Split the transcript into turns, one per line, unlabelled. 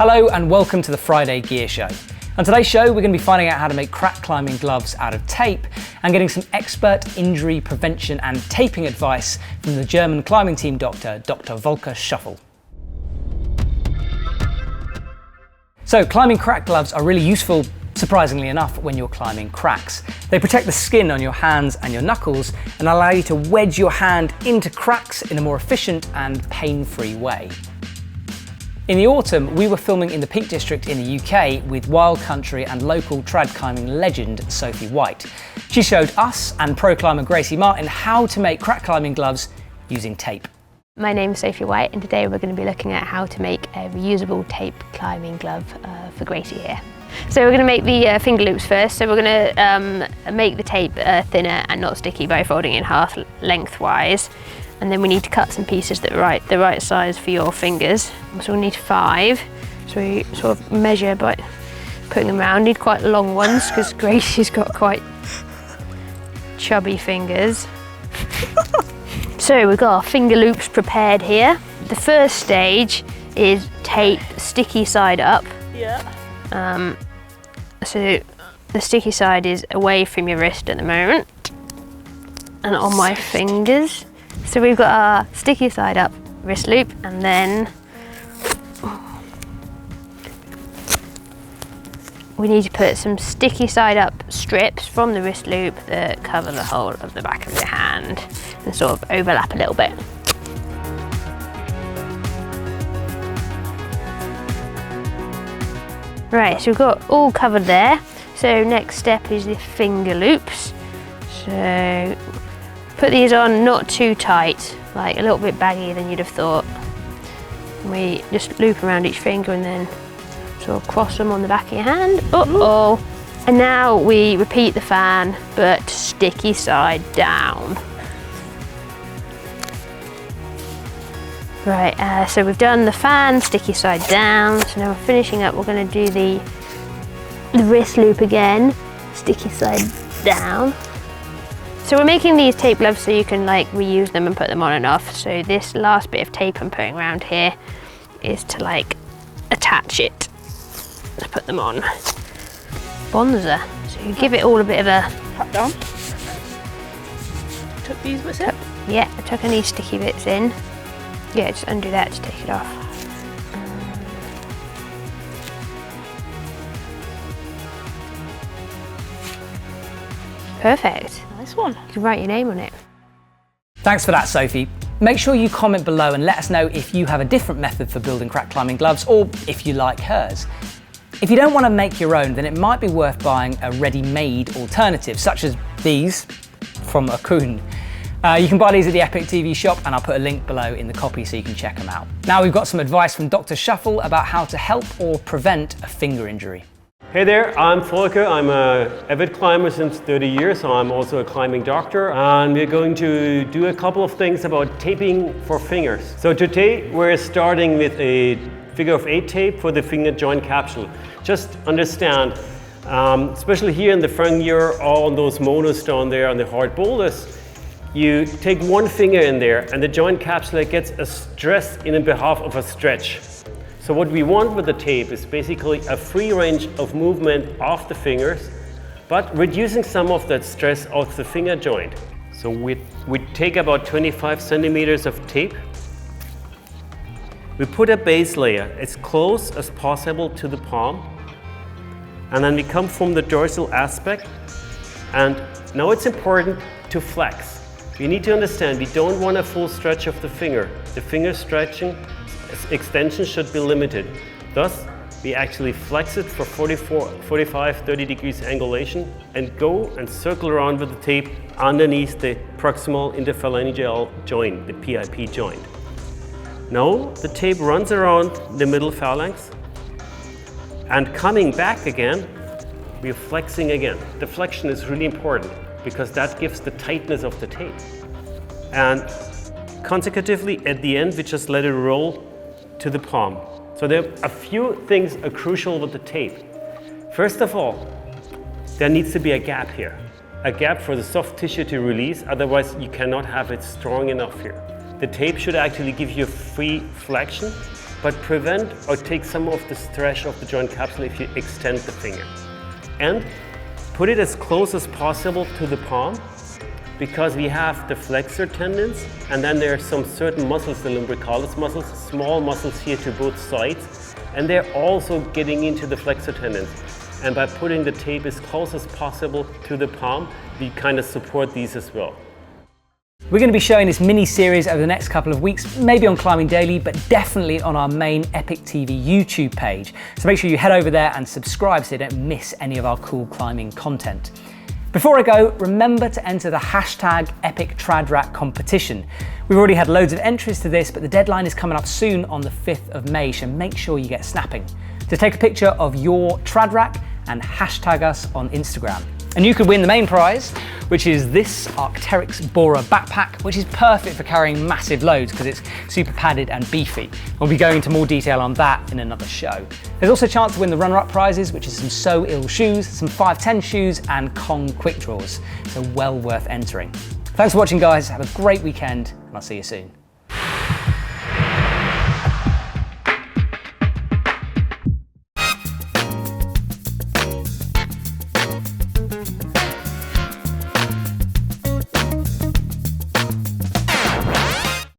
Hello and welcome to the Friday Gear Show. On today's show, we're going to be finding out how to make crack climbing gloves out of tape and getting some expert injury prevention and taping advice from the German climbing team doctor, Dr. Volker Schöffl. So climbing crack gloves are really useful, surprisingly enough, when you're climbing cracks. They protect the skin on your hands and your knuckles and allow you to wedge your hand into cracks in a more efficient and pain-free way. In the autumn, we were filming in the Peak District in the UK with wild country and local trad climbing legend Sophie Whyte. She showed us and pro climber Gracie Martin how to make crack climbing gloves using tape.
My name is Sophie Whyte and today we're going to be looking at how to make a reusable tape climbing glove for Gracie here. So we're going to make the finger loops first. So we're going to make the tape thinner and not sticky by folding it in half lengthwise. And then we need to cut some pieces that are the right size for your fingers. So we'll need 5. So we sort of measure by putting them around. Need quite long ones because Gracie's got quite chubby fingers. So we've got our finger loops prepared here. The first stage is tape sticky side up.
Yeah.
So the sticky side is away from your wrist at the moment and on my fingers. So we've got our sticky side up wrist loop and then we need to put some sticky side up strips from the wrist loop that cover the whole of the back of your hand and sort of overlap a little bit. Right, so we've got all covered there. So next step is the finger loops. So put these on not too tight, like a little bit baggier than you'd have thought. We just loop around each finger and then sort of cross them on the back of your hand. Uh-oh. And now we repeat the fan, but sticky side down. Right, so we've done the fan, sticky side down. So now we're finishing up, we're gonna do the wrist loop again, sticky side down. So we're making these tape gloves so you can like reuse them and put them on and off. So this last bit of tape I'm putting around here is to like attach it to put them on. Bonza. So you give it all a bit of a
Tap down. Tuck these bits in.
Yeah, tuck any sticky bits in. Yeah, just undo that to take it off. Perfect.
Nice one.
You can write your name on it.
Thanks for that, Sophie. Make sure you comment below and let us know if you have a different method for building crack climbing gloves or if you like hers. If you don't want to make your own, then it might be worth buying a ready-made alternative, such as these from Akun. You can buy these at the Epic TV shop and I'll put a link below in the copy so you can check them out. Now we've got some advice from Dr. Schöffl about how to help or prevent a finger injury.
Hey there, I'm Volker. I'm an avid climber since 30 years, so I'm also a climbing doctor. And we're going to do a couple of things about taping for fingers. So today we're starting with a figure of 8 tape for the finger joint capsule. Just understand, especially here in the front gear, all on those monos down there on the hard boulders, you take one finger in there and the joint capsule gets a stress in behalf of a stretch. So what we want with the tape is basically a free range of movement of the fingers, but reducing some of that stress of the finger joint. So we take about 25 centimeters of tape. We put a base layer as close as possible to the palm, and then we come from the dorsal aspect. And now it's important to flex. You need to understand, we don't want a full stretch of the finger. The finger stretching extension should be limited. Thus, we actually flex it for 45, 30 degrees angulation and go and circle around with the tape underneath the proximal interphalangeal joint, the PIP joint. Now, the tape runs around the middle phalanx and coming back again, we're flexing again. The flexion is really important because that gives the tightness of the tape. And consecutively, at the end, we just let it roll to the palm. So there are a few things are crucial with the tape. First of all, there needs to be a gap here. A gap for the soft tissue to release, otherwise you cannot have it strong enough here. The tape should actually give you free flexion but prevent or take some of the stretch of the joint capsule if you extend the finger. And put it as close as possible to the palm, because we have the flexor tendons, and then there are some certain muscles, the lumbricalis muscles, small muscles here to both sides, and they're also getting into the flexor tendons. And by putting the tape as close as possible to the palm, we kind of support these as well.
We're going to be showing this mini-series over the next couple of weeks, maybe on Climbing Daily, but definitely on our main Epic TV YouTube page. So make sure you head over there and subscribe so you don't miss any of our cool climbing content. Before I go, remember to enter the hashtag #EpicTradRack competition. We've already had loads of entries to this, but the deadline is coming up soon on the 5th of May, so make sure you get snapping. So take a picture of your trad rack and hashtag us on Instagram. And you could win the main prize, which is this Arc'teryx Bora backpack, which is perfect for carrying massive loads because it's super padded and beefy. We'll be going into more detail on that in another show. There's also a chance to win the runner-up prizes, which is some So Ill shoes, some 510 shoes, and Kong quick draws. So well worth entering. Thanks for watching, guys. Have a great weekend, and I'll see you soon.